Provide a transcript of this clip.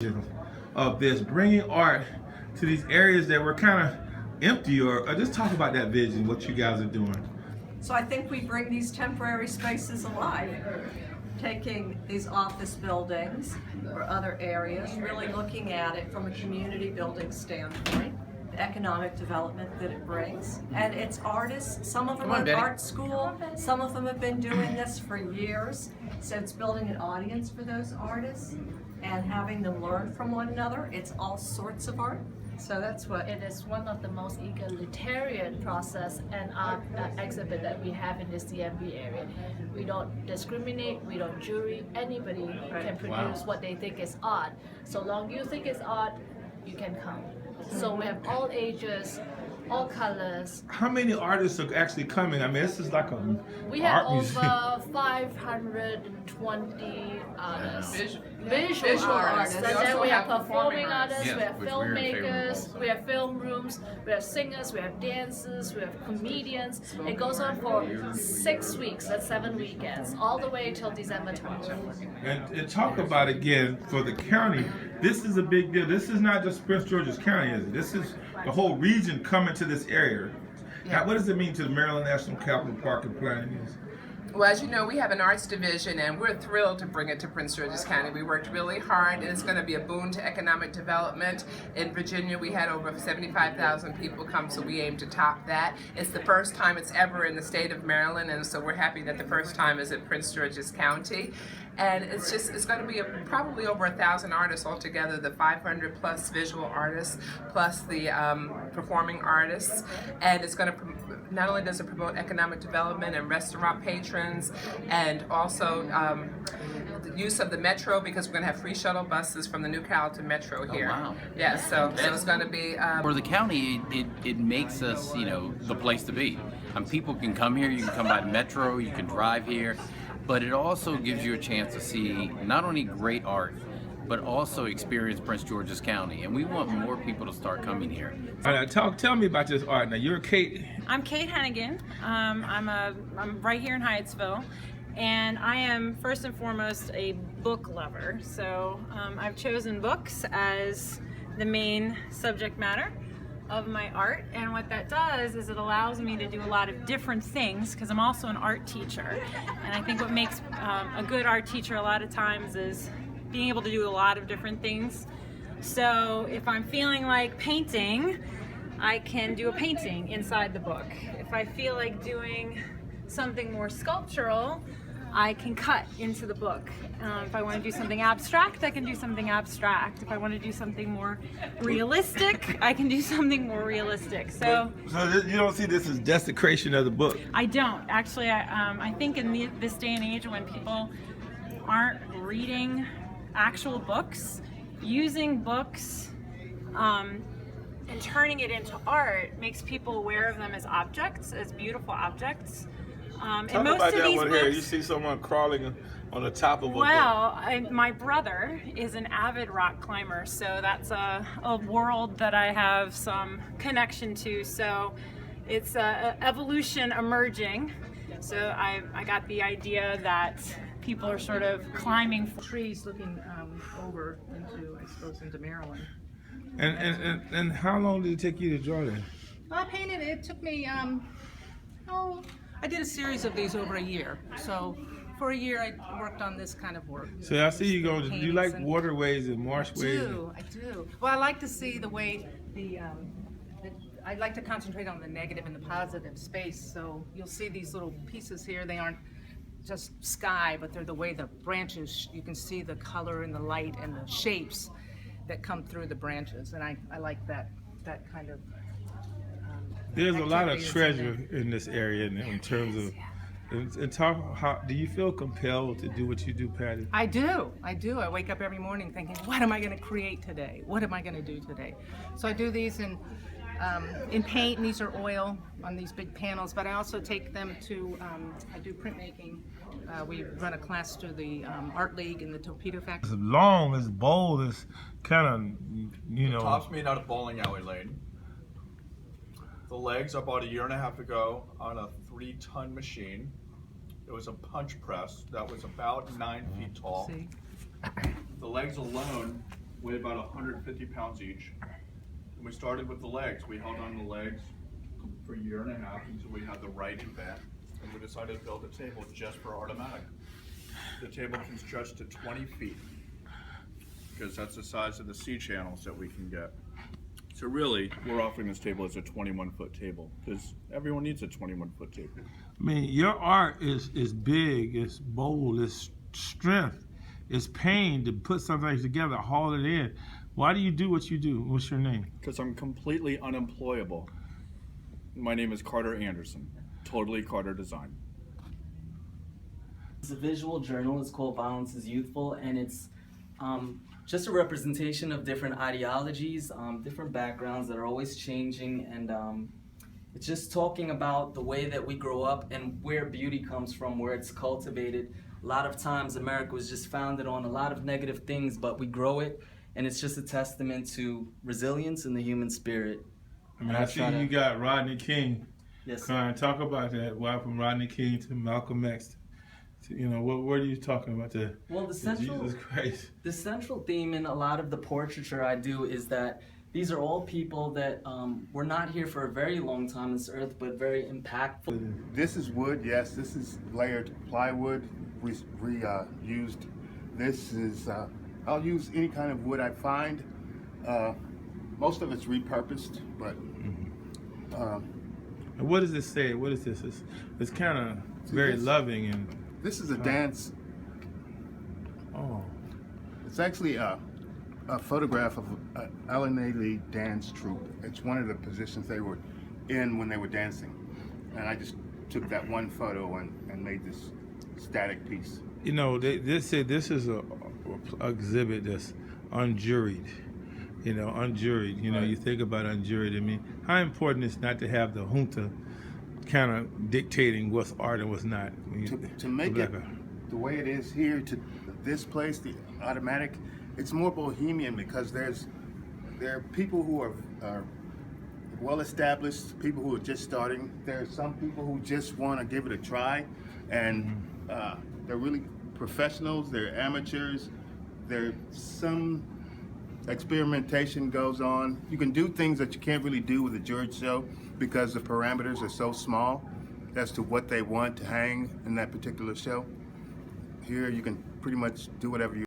of this, bringing art to these areas that were kind of empty, or just talk about that vision, what you guys are doing. So I think we bring these temporary spaces alive, taking these office buildings or other areas, really looking at it from a community building standpoint, the economic development that it brings. And it's artists, some of them are in art school, some of them have been doing this for years, so it's building an audience for those artists and having them learn from one another. It's all sorts of art. So that's what it is. One of the most egalitarian process and art exhibit that we have in this DMV area. We don't discriminate, we don't jury. Anybody can produce what they think is art. So long you think it's art, you can come. So we have all ages, all colors. How many artists are actually coming? I mean, this is like a we have art museum. Over 520 artists. Visual artists. And then we have performing artists, we have filmmakers, we have film rooms, we have singers, we have dancers, we have comedians. It goes on for 6 weeks, that's 7 weekends, all the way till December 12th. And talk about, again, for the county, this is a big deal. This is not just Prince George's County, is it? This is the whole region coming to this area. Now, what does it mean to the Maryland National Capital Park and Planning? Well, as you know, we have an arts division, and we're thrilled to bring it to Prince George's County. We worked really hard, and it's going to be a boon to economic development. In Virginia, we had over 75,000 people come, so we aim to top that. It's the first time it's ever in the state of Maryland, and so we're happy that the first time is in Prince George's County. And it's going to be probably over 1,000 artists altogether, the 500 plus visual artists, plus the performing artists. And it's going to, not only does it promote economic development and restaurant patrons, and also the use of the Metro, because we're going to have free shuttle buses from the new Carrollton Metro here. Oh, wow. Yeah, so it's going to be... For the county, it makes us, the place to be. People can come here, you can come by the Metro, you can drive here. But it also gives you a chance to see not only great art, but also experience Prince George's County. And we want more people to start coming here. All right, tell me about this art. Now, you're Kate. I'm Kate Hennigan. I'm right here in Hyattsville. And I am first and foremost a book lover. So I've chosen books as the main subject matter of my art, and what that does is it allows me to do a lot of different things, because I'm also an art teacher, and I think what makes a good art teacher a lot of times is being able to do a lot of different things. So if I'm feeling like painting, I can do a painting inside the book. If I feel like doing something more sculptural, I can cut into the book. If I want to do something abstract, I can do something abstract. If I want to do something more realistic, I can do something more realistic. So you don't see this as desecration of the book? I don't. Actually, I think in this day and age when people aren't reading actual books, using books and turning it into art makes people aware of them as objects, as beautiful objects. Talk about that one here. You see someone crawling on the top of a book. Well, my brother is an avid rock climber, so that's a world that I have some connection to. So it's evolution emerging. So I got the idea that people are sort of climbing trees looking over into, I suppose, into Maryland. And how long did it take you to draw that? I painted it. It took me, I did a series of these over a year. So for a year, I worked on this kind of work. So I see you going. Do you like waterways and marshways? I do. Well, I like to see the way I like to concentrate on the negative and the positive space. So you'll see these little pieces here. They aren't just sky, but they're the way the branches. You can see the color and the light and the shapes that come through the branches, and I like that kind of. There's a lot of treasure in this area in terms of, and talk, how do you feel compelled to do what you do, Patty? I do. I wake up every morning thinking, what am I going to create today? What am I going to do today? So I do these in paint, and these are oil on these big panels, but I also take them to, I do printmaking. We run a class to the Art League in the Torpedo Factory. It's long, it's bold, it's kind of, The top's made out of bowling alley lane. The legs I bought a year and a half ago on a 3-ton machine. It was a punch press that was about 9 feet tall. See? The legs alone weigh about 150 pounds each. And we started with the legs. We held on to the legs for a year and a half until we had the right event. And we decided to build a table just for Artomatic. The table can stretch to 20 feet because that's the size of the C channels that we can get. So really, we're offering this table as a 21-foot table because everyone needs a 21-foot table. I mean, your art is big, it's bold, it's strength, it's pain to put something together, haul it in. Why do you do what you do? What's your name? Because I'm completely unemployable. My name is Carter Anderson, totally Carter Design. It's a visual journal. It's called Violence is Youthful, and it's just a representation of different ideologies, different backgrounds that are always changing, and it's just talking about the way that we grow up and where beauty comes from, where it's cultivated. A lot of times America was just founded on a lot of negative things, but we grow it, and it's just a testament to resilience in the human spirit. I mean, I see you got Rodney King. Yes, Crying. Talk about that. Why from Rodney King to Malcolm X? You know, what are you talking about? Well, Jesus Christ. The central theme in a lot of the portraiture I do is that these are all people that were not here for a very long time on this earth, but very impactful. This is wood, yes. This is layered plywood. We used. This is. I'll use any kind of wood I find. Most of it's repurposed, but. And what does it say? What is this? It's kind of very loving and. This is a dance. Oh. It's actually a photograph of an alienated dance troupe. It's one of the positions they were in when they were dancing. And I just took that one photo and made this static piece. You know, they say this is a exhibit that's unjuried. You know, unjuried. You know, you think about unjuried. I mean, how important is not to have the junta kind of dictating what's art and what's not. To make it the way it is here, to this place, the Artomatic, it's more bohemian because there are people who are well established, people who are just starting. There are some people who just want to give it a try, and they're really professionals, they're amateurs, there's some experimentation goes on. You can do things that you can't really do with a juried show because the parameters are so small as to what they want to hang in that particular show. Here you can pretty much do whatever you